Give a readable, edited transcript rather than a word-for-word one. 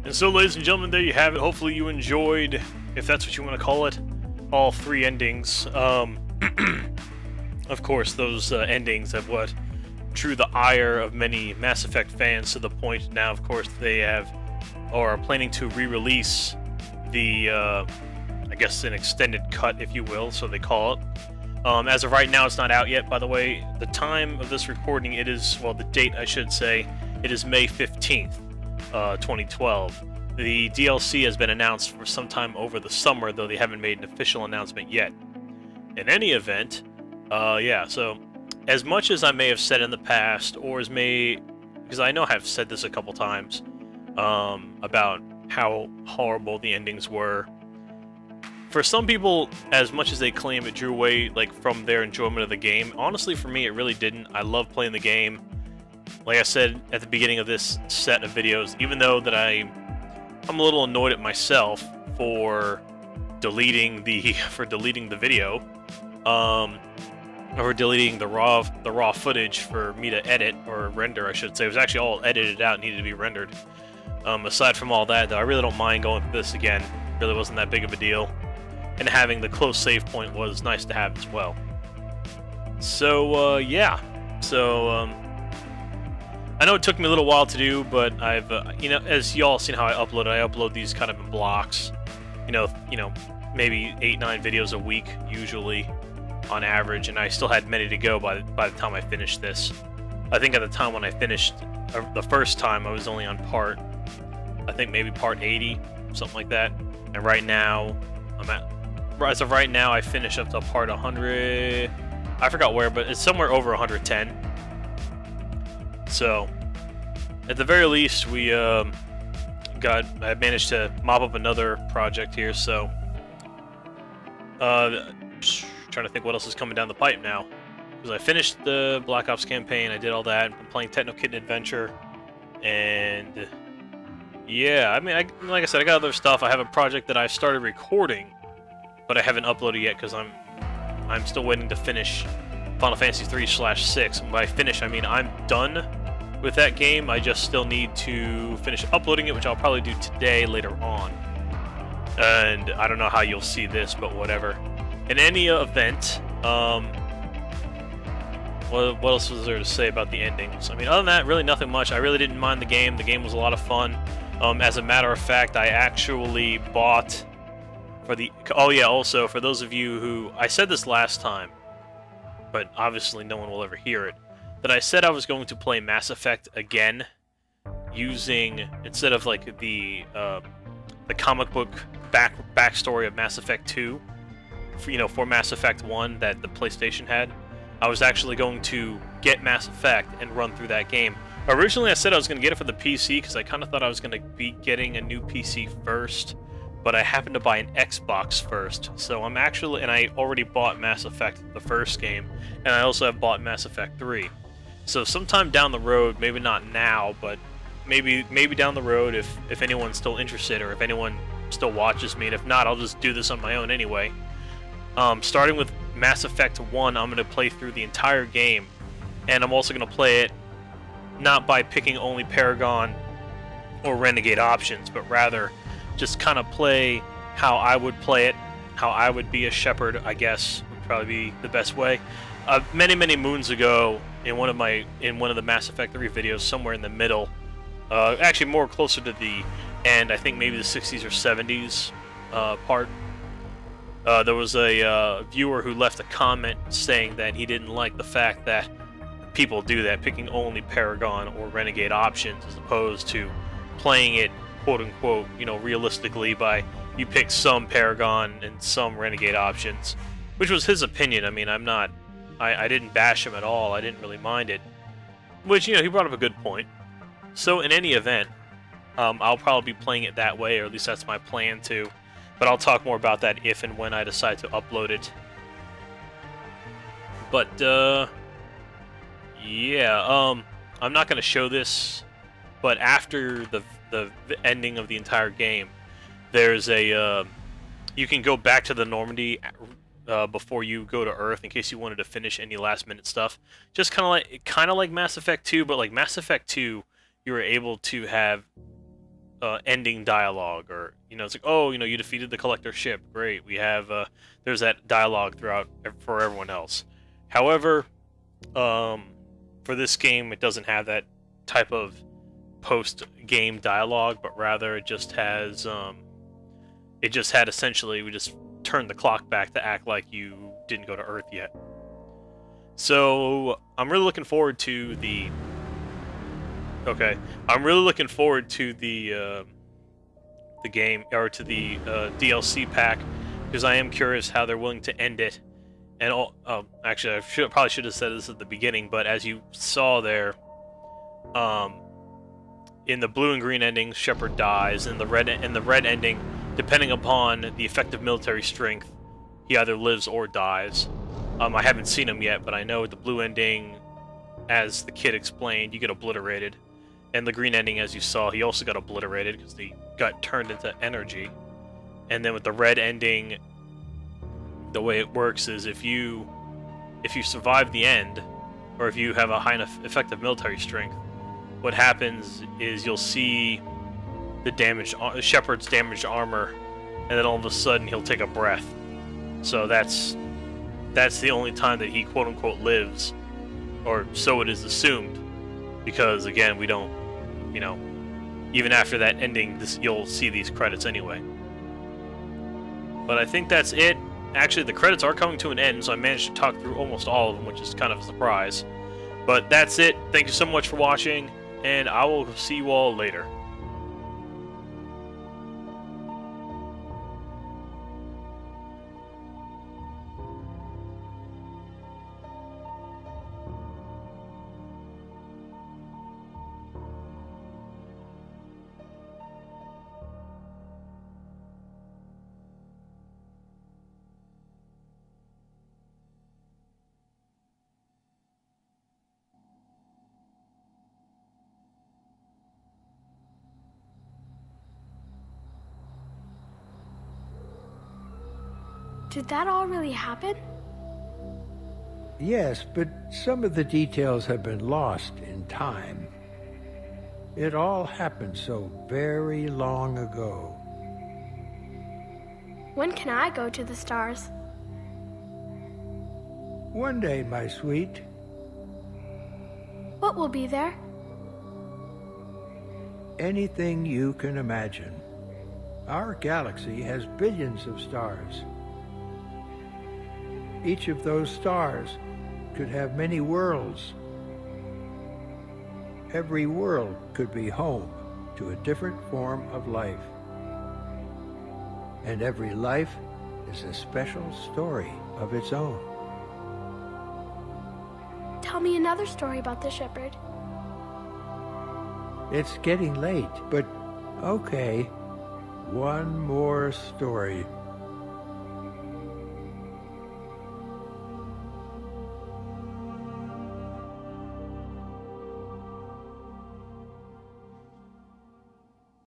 And so, ladies and gentlemen, there you have it. Hopefully you enjoyed, if that's what you want to call it, all three endings. Of course, those endings have what drew the ire of many Mass Effect fans to the point now, of course, they have, or are planning to re-release the, I guess, an extended cut, if you will, so they call it. As of right now, it's not out yet, by the way. The time of this recording, it is, well, the date, I should say, it is May 15th, 2012. The DLC has been announced for some time over the summer, though they haven't made an official announcement yet. In any event, yeah, so as much as I may have said in the past, or as because I know I've said this a couple times, about how horrible the endings were. For some people, as much as they claim it drew away from their enjoyment of the game, honestly for me it really didn't. I love playing the game. Like I said at the beginning of this set of videos, even though that I'm a little annoyed at myself for deleting the video, or deleting the raw footage for me to edit or render, I should say. It was actually all edited out, needed to be rendered. Aside from all that, though, I really don't mind going through this again. It really wasn't that big of a deal. And having the close save point was nice to have as well. So, yeah. So, I know it took me a little while to do, but I've, you know, as y'all seen how I upload these kind of in blocks. You know, maybe 8-9 videos a week, usually, on average, and I still had many to go by the time I finished this. I think at the time when I finished the first time, I was only on part, I think maybe part 80, something like that. And right now, as of right now, I finish up to part 100. I forgot where, but it's somewhere over 110. So, at the very least, I managed to mop up another project here. So, trying to think what else is coming down the pipe now. Because I finished the Black Ops campaign, I did all that. I'm playing Techno Kitten Adventure, and yeah, I mean, like I said, I got other stuff. I have a project that I started recording, but I haven't uploaded yet because I'm still waiting to finish Final Fantasy 3/6. And by finish, I mean I'm done with that game. I just still need to finish uploading it, which I'll probably do today later on. And I don't know how you'll see this, but whatever. In any event, what else was there to say about the endings? I mean, other than that, really nothing much. I really didn't mind the game. The game was a lot of fun. As a matter of fact, I actually bought for the... Oh yeah, also, for those of you who... I said this last time, but obviously no one will ever hear it, that I said I was going to play Mass Effect again using, instead of like the comic book backstory of Mass Effect 2, for Mass Effect 1 that the PlayStation had, I was actually going to get Mass Effect and run through that game. Originally, I said I was going to get it for the PC because I kind of thought I was going to be getting a new PC first, but I happened to buy an Xbox first. So I'm actually, and I already bought Mass Effect, the first game, and I also have bought Mass Effect 3. So sometime down the road, maybe not now, but maybe down the road, if anyone's still interested, or if anyone still watches me, and if not, I'll just do this on my own anyway. Starting with Mass Effect 1, I'm going to play through the entire game, and I'm also going to play it not by picking only Paragon or Renegade options, but rather just kind of play how I would play it, how I would be a Shepard, I guess, would probably be the best way. Many moons ago, in one of the Mass Effect 3 videos, somewhere in the middle, actually more closer to the end, I think maybe the 60s or 70s part, there was a viewer who left a comment saying that he didn't like the fact that people do that, picking only Paragon or Renegade options, as opposed to playing it, quote-unquote, realistically by you pick some Paragon and some Renegade options, which was his opinion. I mean, I didn't bash him at all. I didn't really mind it, which, he brought up a good point. So in any event, I'll probably be playing it that way, or at least that's my plan to. But I'll talk more about that if and when I decide to upload it. But, yeah, I'm not going to show this, but after the ending of the entire game, there's a, you can go back to the Normandy before you go to Earth in case you wanted to finish any last-minute stuff. Just kind of like Mass Effect 2, but like Mass Effect 2, you were able to have ending dialogue, or it's like, oh, you defeated the collector ship, great. We have there's that dialogue throughout for everyone else. However, for this game, it doesn't have that type of post-game dialogue, but rather it just has it just had essentially, we just turned the clock back to act like you didn't go to Earth yet. So I'm really looking forward to the game, or to the DLC pack, because I am curious how they're willing to end it. And actually, I probably should have said this at the beginning, but as you saw there, in the blue and green endings, Shepard dies. In the red ending, depending upon the effective military strength, he either lives or dies. I haven't seen him yet, but I know with the blue ending, as the kid explained, you get obliterated. And the green ending, as you saw, he also got obliterated because he got turned into energy. And then with the red ending, the way it works is if you survive the end, or if you have a high enough effective military strength, what happens is you'll see the Shepard's damaged armor, and then all of a sudden he'll take a breath. So that's the only time that he quote-unquote lives, or so it is assumed, because again, we don't, even after that ending, you'll see these credits anyway. But I think that's it. Actually, the credits are coming to an end, so I managed to talk through almost all of them, which is kind of a surprise. But that's it. Thank you so much for watching, and I will see you all later. Did that all really happen? Yes, but some of the details have been lost in time. It all happened so very long ago. When can I go to the stars? One day, my sweet. What will be there? Anything you can imagine. Our galaxy has billions of stars. Each of those stars could have many worlds. Every world could be home to a different form of life. And every life is a special story of its own. Tell me another story about the shepherd. It's getting late, but okay. One more story.